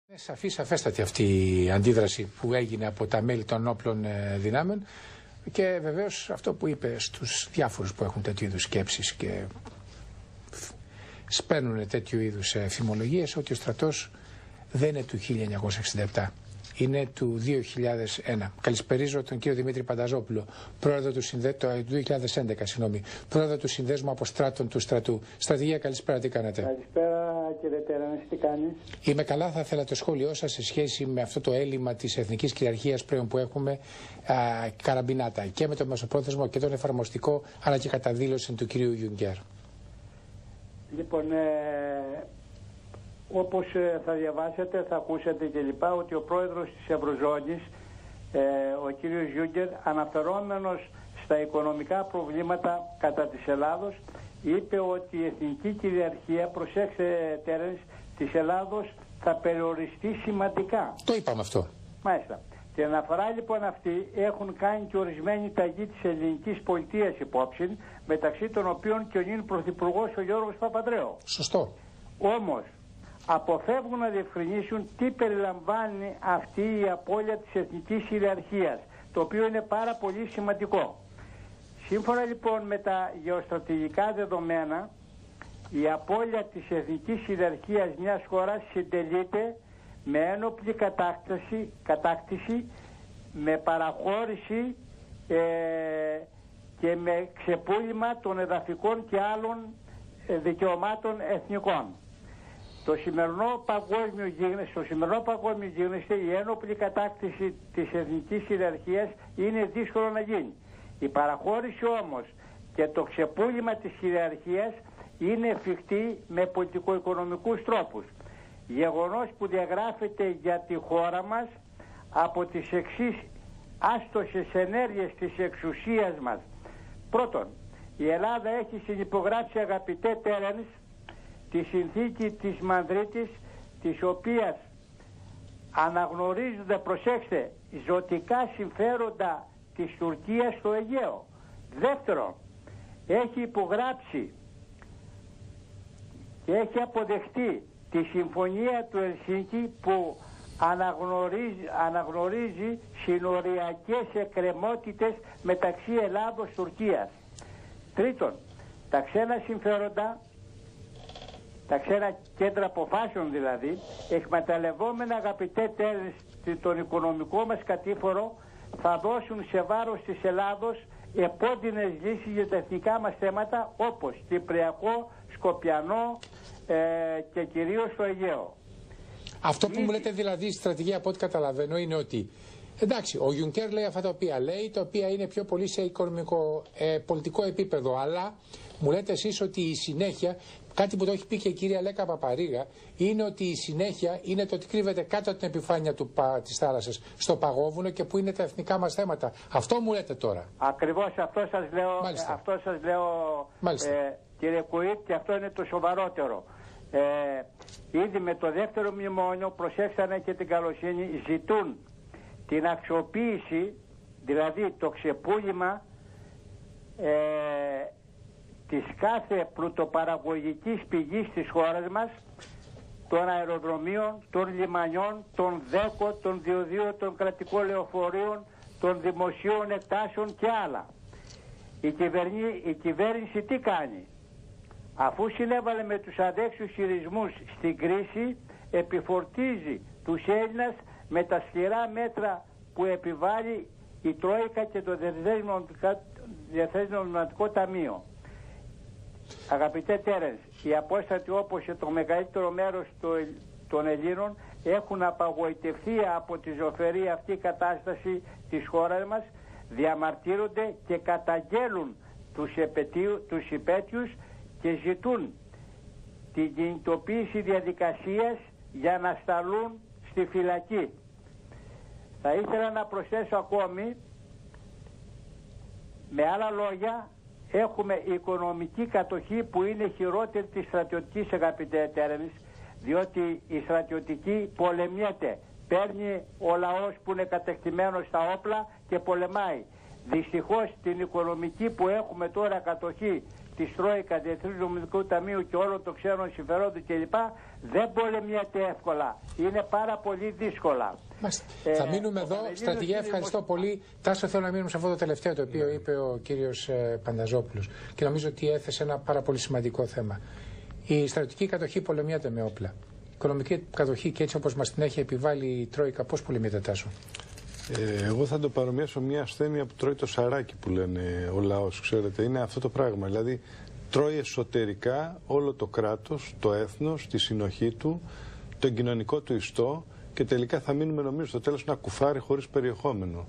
Είναι σαφέστατη αυτή η αντίδραση που έγινε από τα μέλη των όπλων δυνάμεων και βεβαίως αυτό που είπε στους διάφορους που έχουν τέτοιου είδους σκέψεις και σπαίνουν τέτοιου είδους φημολογίες, ότι ο στρατός δεν είναι του 1967. Είναι του 2001. Καλησπερίζω τον κύριο Δημήτρη Πανταζόπουλο, πρόεδρο του του 2011, πρόεδρο του Συνδέσμου Αποστράτων του Στρατού. Στρατηγέ, καλησπέρα, τι κάνετε? Καλησπέρα κύριε Τέρανες, τι κάνεις? Είμαι καλά, θα ήθελα το σχόλιο σας σε σχέση με αυτό το έλλειμμα της εθνικής κυριαρχίας πλέον που έχουμε καραμπινάτα και με το μεσοπρόθεσμο και τον εφαρμοστικό, αλλά και κατά δήλωση του κυρίου Γιουνκέρ. Λοιπόν, όπως θα διαβάσετε, θα ακούσετε κλπ. Ότι ο πρόεδρος της Ευρωζώνης, ο κύριος Γιούγκερ, αναφερόμενος στα οικονομικά προβλήματα κατά της Ελλάδος, είπε ότι η εθνική κυριαρχία, προσέξτε Τέρενς, της Ελλάδος θα περιοριστεί σημαντικά. Το είπαμε αυτό. Μάλιστα. Την αναφορά λοιπόν αυτή έχουν κάνει και ορισμένοι ταγοί της ελληνικής πολιτείας υπόψη, μεταξύ των οποίων και ο νυν πρωθυπουργός ο Γιώργος Παπανδρέου. Σωστό. Όμως, αποφεύγουν να διευκρινίσουν τι περιλαμβάνει αυτή η απώλεια της εθνικής κυριαρχίας, το οποίο είναι πάρα πολύ σημαντικό. Σύμφωνα λοιπόν με τα γεωστρατηγικά δεδομένα, η απώλεια της εθνικής κυριαρχίας μιας χώρας συντελείται με ένοπλη κατάκτηση, με παραχώρηση και με ξεπούλημα των εδαφικών και άλλων δικαιωμάτων εθνικών. Στο σημερινό παγκόσμιο γίγνεσθε η ένοπλη κατάκτηση της εθνικής κυριαρχίας είναι δύσκολο να γίνει. Η παραχώρηση όμως και το ξεπούλημα της κυριαρχίας είναι εφικτή με πολιτικο-οικονομικούς τρόπους. Γεγονός που διαγράφεται για τη χώρα μας από τις εξής άστοχες ενέργειες της εξουσίας μας. Πρώτον, η Ελλάδα έχει συνυπογράψει, αγαπητέ Τέρενς, τη συνθήκη της Μανδρίτης, της οποίας αναγνωρίζονται, προσέξτε, ζωτικά συμφέροντα της Τουρκίας στο Αιγαίο. Δεύτερον, έχει υπογράψει και έχει αποδεχτεί τη συμφωνία του Ελσίνκη που αναγνωρίζει συνοριακές εκκρεμότητες μεταξύ Ελλάδος-Τουρκίας. Τρίτον, τα ξένα συμφέροντα, τα ξένα κέντρα αποφάσεων δηλαδή, εκμεταλλευόμενα, αγαπητέ Τέρενς, τον οικονομικό μας κατήφορο, θα δώσουν σε βάρος της Ελλάδος επώδυνες λύσεις για τα εθνικά μας θέματα, όπως Κυπριακό, Σκοπιανό και κυρίως το Αιγαίο. Αυτό που μου λέτε δηλαδή, στρατηγία, από ό,τι καταλαβαίνω, είναι ότι εντάξει, ο Γιουνκέρ λέει αυτά τα οποία λέει, τα οποία είναι πιο πολύ σε οικονομικό, πολιτικό επίπεδο, αλλά μου λέτε εσείς ότι η συνέχεια, κάτι που το έχει πει και η κυρία Λέκα Παπαρίγα, είναι ότι η συνέχεια είναι το ότι κρύβεται κάτω από την επιφάνεια της θάλασσας, στο παγόβουνο, και που είναι τα εθνικά μας θέματα. Αυτό μου λέτε τώρα. Ακριβώς αυτό σας λέω, κύριε Κουίτ, και αυτό είναι το σοβαρότερο. Ήδη με το δεύτερο μνημόνιο, προσέξανε και την καλοσύνη, ζητούν την αξιοποίηση, δηλαδή το ξεπούλημα της κάθε πλουτοπαραγωγικής πηγής της χώρας μας, των αεροδρομίων, των λιμανιών, των ΔΕΚΟ, των διοδίων, των κρατικών λεωφορείων, των δημοσίων εκτάσεων και άλλα. Η κυβέρνηση τι κάνει? Αφού συνέβαλε με τους αδέξιους χειρισμούς στην κρίση, επιφορτίζει τους Έλληνες με τα σκληρά μέτρα που επιβάλλει η Τρόικα και το Διεθνές Νομισματικό Ταμείο. Αγαπητέ Τέρενς, οι απόστατοι, όπως και το μεγαλύτερο μέρος των Ελλήνων, έχουν απαγοητευτεί από τη ζωφερή αυτή κατάσταση της χώρας μας, διαμαρτύρονται και καταγγέλουν τους υπέτειους και ζητούν την κινητοποίηση διαδικασίας για να σταλούν στη φυλακή. Θα ήθελα να προσθέσω ακόμη, με άλλα λόγια, έχουμε οικονομική κατοχή που είναι χειρότερη της στρατιωτικής, αγαπητέ Τέρενς, διότι η στρατιωτική πολεμιέται. Παίρνει ο λαός που είναι κατεκτημένος στα όπλα και πολεμάει. Δυστυχώς την οικονομική που έχουμε τώρα κατοχή της Τρόικα, Διεθνούς Νομισματικού Ταμείου και όλων των ξένων συμφερόντων κλπ. Δεν πολεμιέται εύκολα. Είναι πάρα πολύ δύσκολα. Θα μείνουμε εδώ. Στρατηγέ, ευχαριστώ πολύ. Τάσο, θέλω να μείνουμε σε αυτό το τελευταίο το οποίο είπε ο κύριος Πανταζόπουλος. Και νομίζω ότι έθεσε ένα πάρα πολύ σημαντικό θέμα. Η στρατιωτική κατοχή πολεμιέται με όπλα. Η οικονομική κατοχή και έτσι όπως μας την έχει επιβάλει η Τρόικα, πώς πολεμιέται, Τάσο? Εγώ θα το παρομοιάσω μια ασθένεια που τρώει το σαράκι που λένε ο λαός, ξέρετε. Είναι αυτό το πράγμα. Δηλαδή τρώει εσωτερικά όλο το κράτος, το έθνος, τη συνοχή του, τον κοινωνικό του ιστό και τελικά θα μείνουμε νομίζω στο τέλος ένα κουφάρι χωρίς περιεχόμενο.